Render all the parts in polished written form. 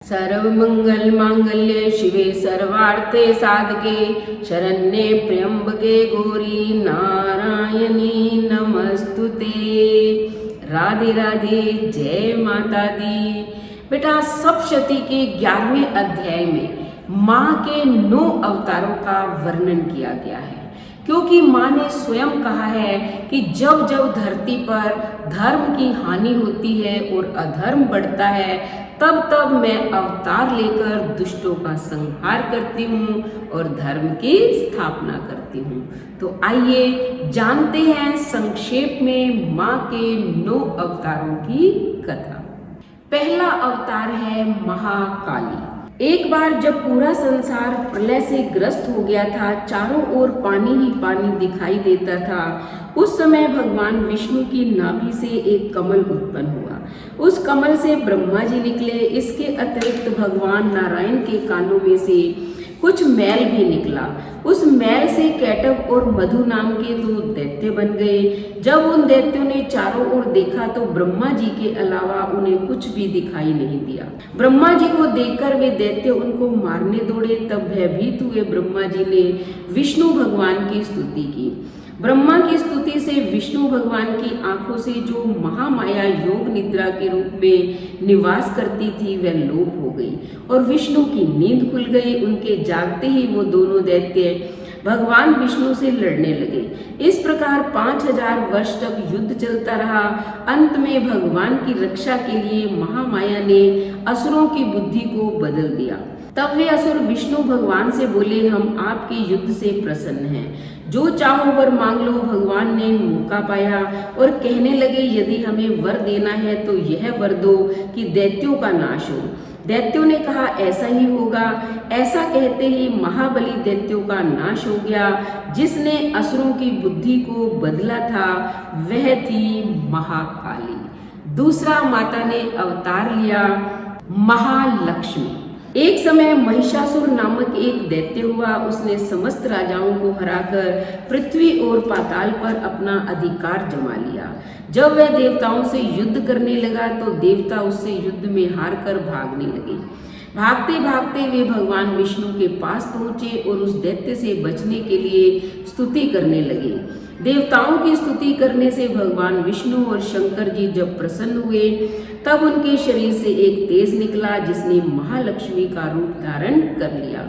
सर्वमंगल मांगल्ये शिवे सर्वार्थे साधके शरण्ये त्र्यंबके गौरी नारायणी नमस्तुते। राधे राधे, जय माता दी। बेटा, सप्तशती के 11वें अध्याय में माँ के 9 अवतारों का वर्णन किया गया है, क्योंकि माँ ने स्वयं कहा है कि जब जब धरती पर धर्म की हानि होती है और अधर्म बढ़ता है, तब तब मैं अवतार लेकर दुष्टों का संहार करती हूँ और धर्म की स्थापना करती हूँ। तो आइए जानते हैं संक्षेप में माँ के 9 अवतारों की कथा। पहला अवतार है महाकाली। एक बार जब पूरा संसार प्रलय से ग्रस्त हो गया था, चारों ओर पानी ही पानी दिखाई देता था, उस समय भगवान विष्णु की नाभि से एक कमल उत्पन्न हुआ। उस कमल से ब्रह्मा जी निकले। इसके अतिरिक्त भगवान नारायण के कानों में से कुछ मैल भी निकला। उस मैल से कैटव और मधु नाम के 2 दैत्य बन गए। जब उन दैत्यों ने चारों ओर देखा तो ब्रह्मा जी के अलावा उन्हें कुछ भी दिखाई नहीं दिया। ब्रह्मा जी को देखकर वे दैत्य उनको मारने दौड़े। तब भयभीत हुए ब्रह्मा जी ने विष्णु भगवान की स्तुति की। ब्रह्मा की स्तुति से विष्णु भगवान की आंखों से जो महामाया योग निद्रा के रूप में निवास करती थी वह लोप हो गई और विष्णु की नींद खुल गई। उनके जागते ही वो दोनों दैत्य भगवान विष्णु से लड़ने लगे। इस प्रकार 5000 वर्ष तक युद्ध चलता रहा। अंत में भगवान की रक्षा के लिए महामाया ने असुरों की बुद्धि को बदल दिया। तब वे असुर विष्णु भगवान से बोले, हम आपके युद्ध से प्रसन्न हैं, जो चाहो वर मांग लो। भगवान ने मौका पाया और कहने लगे, यदि हमें वर देना है तो यह वर दो कि दैत्यों का नाश हो। दैत्यों ने कहा, ऐसा ही होगा। ऐसा कहते ही महाबली दैत्यों का नाश हो गया। जिसने असुरों की बुद्धि को बदला था वह थी महाकाली। दूसरा माता ने अवतार लिया महालक्ष्मी। एक समय महिषासुर नामक एक दैत्य हुआ। उसने समस्त राजाओं को हराकर पृथ्वी और पाताल पर अपना अधिकार जमा लिया। जब वह देवताओं से युद्ध करने लगा तो देवता उससे युद्ध में हारकर भागने लगे। भागते भागते वे भगवान विष्णु के पास पहुंचे और उस दैत्य से बचने के लिए स्तुति करने लगे। देवताओं की स्तुति करने से भगवान विष्णु और शंकर जी जब प्रसन्न हुए तब उनके शरीर से एक तेज निकला जिसने महालक्ष्मी का रूप धारण कर लिया।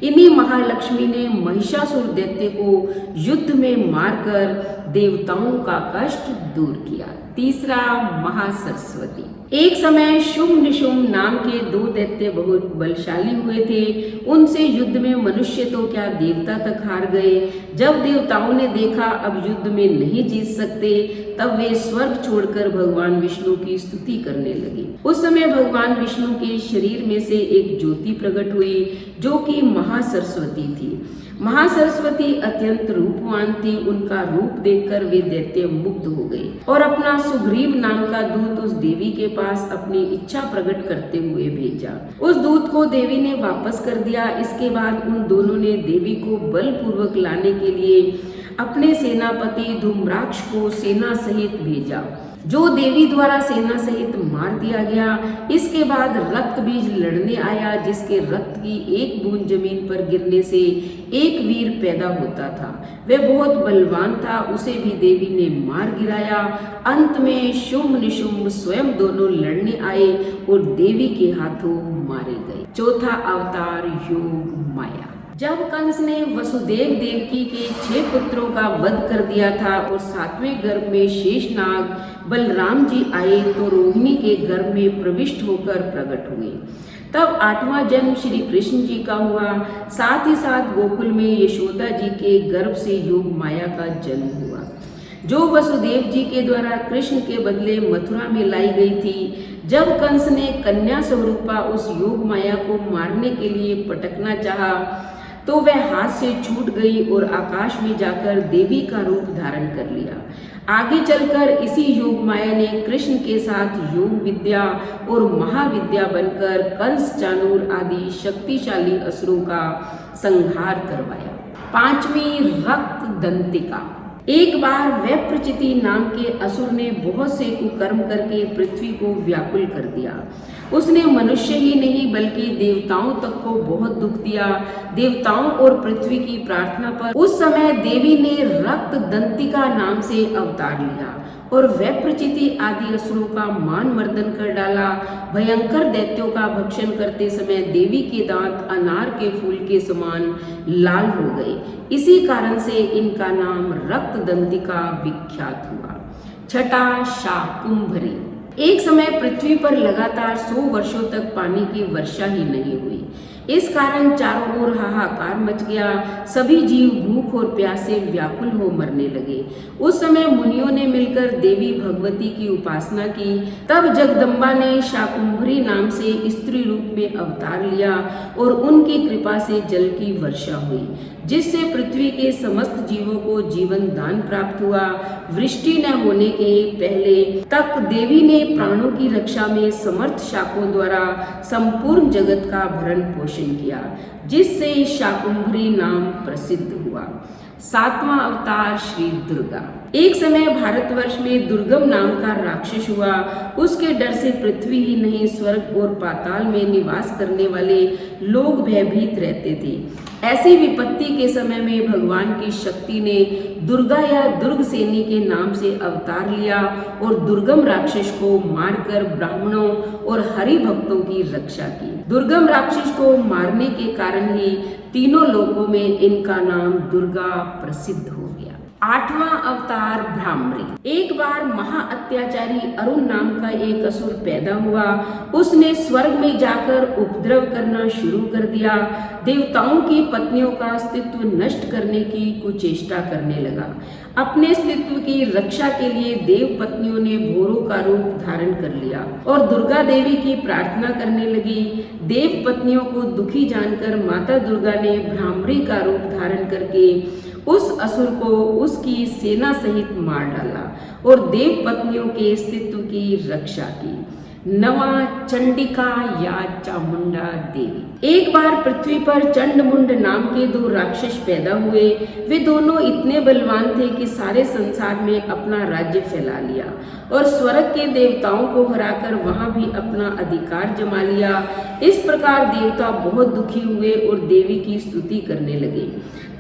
इन्हीं महालक्ष्मी ने महिषासुर दैत्य को युद्ध में मारकर देवताओं का कष्ट दूर किया। तीसरा महासरस्वती। एक समय शुंभ निशुंभ नाम के 2 दैत्य बहुत बलशाली हुए थे। उनसे युद्ध में मनुष्य तो क्या देवता तक हार गए। जब देवताओं ने देखा अब युद्ध में नहीं जीत सकते, तब वे स्वर्ग छोड़कर भगवान विष्णु की स्तुति करने लगे। उस समय भगवान विष्णु के शरीर में से एक ज्योति प्रकट हुई जो कि महासरस्वती थी। महासरस्वती अत्यंत रूपवान थी। उनका रूप देखकर वे दैत्य मुग्ध हो गए और अपना सुग्रीव नाम का दूत उस देवी के पास अपनी इच्छा प्रकट करते हुए भेजा। उस दूत को देवी ने वापस कर दिया। इसके बाद उन दोनों ने देवी को बलपूर्वक लाने के लिए अपने सेनापति धूम्राक्ष को सेना सहित भेजा, जो देवी द्वारा सेना सहित मार दिया गया। इसके बाद रक्त बीज लड़ने आया, जिसके रक्त की एक बूंद जमीन पर गिरने से एक वीर पैदा होता था। वह बहुत बलवान था, उसे भी देवी ने मार गिराया। अंत में शुंभ निशुंभ स्वयं दोनों लड़ने आए और देवी के हाथों मारे गए। चौथा अवतार योग माया। जब कंस ने वसुदेव देवकी के 6 पुत्रों का वध कर दिया था और 7वें गर्भ में शेषनाग बलराम जी आए तो रोहिणी के गर्भ में प्रविष्ट होकर प्रकट हुए। तब 8वां जन्म श्री कृष्ण जी का हुआ। साथ ही साथ गोकुल में यशोदा जी के गर्भ से योग माया का जन्म हुआ, जो वसुदेव जी के द्वारा कृष्ण के बदले मथुरा में लाई गई थी। जब कंस ने कन्या स्वरूपा उस योग माया को मारने के लिए पटकना चाहा तो वह हाथ से छूट गई और आकाश में जाकर देवी का रूप धारण कर लिया। आगे चलकर इसी योग माया ने कृष्ण के साथ योग विद्या और महाविद्या बनकर कंस, चाणूर आदि शक्तिशाली असुरों का संहार करवाया। 5वीं रक्त दंतिका। एक बार वैप्रचिति नाम के असुर ने बहुत से कुकर्म करके पृथ्वी को व्याकुल कर दिया। उसने मनुष्य ही नहीं बल्कि देवताओं तक को बहुत दुख दिया। देवताओं और पृथ्वी की प्रार्थना पर उस समय देवी ने रक्त दंतिका नाम से अवतार लिया और वैप्रचिति आदि असुरों का मान मर्दन कर डाला। भयंकर दैत्यों का भक्षण करते समय देवी के दांत अनार के फूल के समान लाल हो गए। इसी कारण से इनका नाम रक्त दंतिका विख्यात हुआ। छठा, शाकुंभरी। एक समय पृथ्वी पर लगातार 100 वर्षों तक पानी की वर्षा ही नहीं हुई। इस कारण चारों ओर हाहाकार मच गया। सभी जीव भूख और प्यास से व्याकुल हो मरने लगे। उस समय मुनियों ने मिलकर देवी भगवती की उपासना की। तब जगदम्बा ने शाकुंभरी नाम से स्त्री रूप में अवतार लिया और उनकी कृपा से जल की वर्षा हुई, जिससे पृथ्वी के समस्त जीवों को जीवन दान प्राप्त हुआ। वृष्टि न होने के पहले तक देवी ने प्राणों की रक्षा में समर्थ शाकों द्वारा संपूर्ण जगत का भरण पोषण किया, जिससे शाकुंभरी नाम प्रसिद्ध हुआ। सातवां अवतार श्री दुर्गा। एक समय भारतवर्ष में दुर्गम नाम का राक्षस हुआ। उसके डर से पृथ्वी ही नहीं स्वर्ग और पाताल में निवास करने वाले लोग भयभीत रहते थे। ऐसी विपत्ति के समय में भगवान की शक्ति ने दुर्गा या दुर्गसेनी के नाम से अवतार लिया और दुर्गम राक्षस को मारकर ब्राह्मणों और हरि भक्तों की रक्षा की। दुर्गम राक्षस को मारने के कारण ही तीनों लोकों में इनका नाम दुर्गा प्रसिद्ध हो गया। आठवां अवतार भ्रामरी। एक बार महा अत्याचारी अरुण नाम का एक असुर पैदा हुआ। उसने स्वर्ग में जाकर उपद्रव करना शुरू कर दिया। देवताओं की पत्नियों का अस्तित्व नष्ट करने की कुचेष्टा करने लगा। अपने अस्तित्व की रक्षा के लिए देव पत्नियों ने भोरों का रूप धारण कर लिया और दुर्गा देवी की प्रार्थना करने लगी। देव पत्नियों को दुखी जानकर माता दुर्गा ने भ्रामरी का रूप धारण करके उस असुर को उसकी सेना सहित मार डाला और देव पत्नियों के अस्तित्व की रक्षा की। नवा, चंडिका या चामुंडा देवी। एक बार पृथ्वी पर चंडमुंड नाम के 2 राक्षस पैदा हुए। वे दोनों इतने बलवान थे कि सारे संसार में अपना राज्य फैला लिया और स्वर्ग के देवताओं को हराकर वहां भी अपना अधिकार जमा लिया। इस प्रकार देवता बहुत दुखी हुए और देवी की स्तुति करने लगे।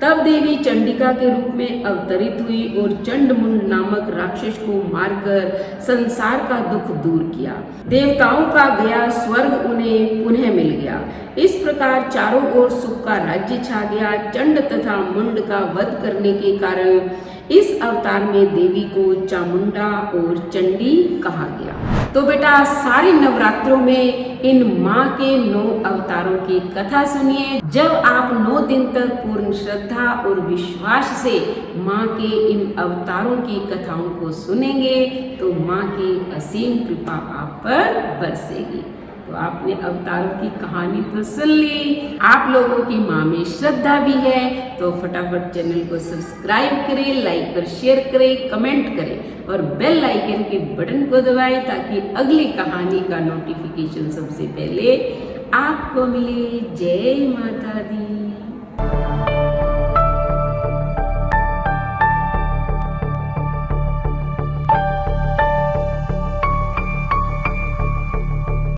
तब देवी चंडिका के रूप में अवतरित हुई और चंडमुंड नामक राक्षस को मारकर संसार का दुख दूर किया। देवताओं का गया स्वर्ग उन्हें पुनः मिल गया। इस प्रकार चारों ओर सुख का राज्य छा गया। चंड तथा मुंड का वध करने के कारण इस अवतार में देवी को चामुंडा और चंडी कहा गया। तो बेटा सारे नवरात्रों में इन माँ के 9 अवतारों की कथा सुनिए। जब आप 9 दिन तक पूर्ण श्रद्धा और विश्वास से माँ के इन अवतारों की कथाओं को सुनेंगे तो माँ की असीम कृपा आप पर बरसेगी। तो आपने अवतारों की कहानी तो सुन ली। आप लोगों की माँ में श्रद्धा भी है तो फटाफट चैनल को सब्सक्राइब करें, लाइक और शेयर करें, कमेंट करें और बेल आइकन के बटन को दबाएं ताकि अगली कहानी का नोटिफिकेशन सबसे पहले आपको मिले। जय माता दी।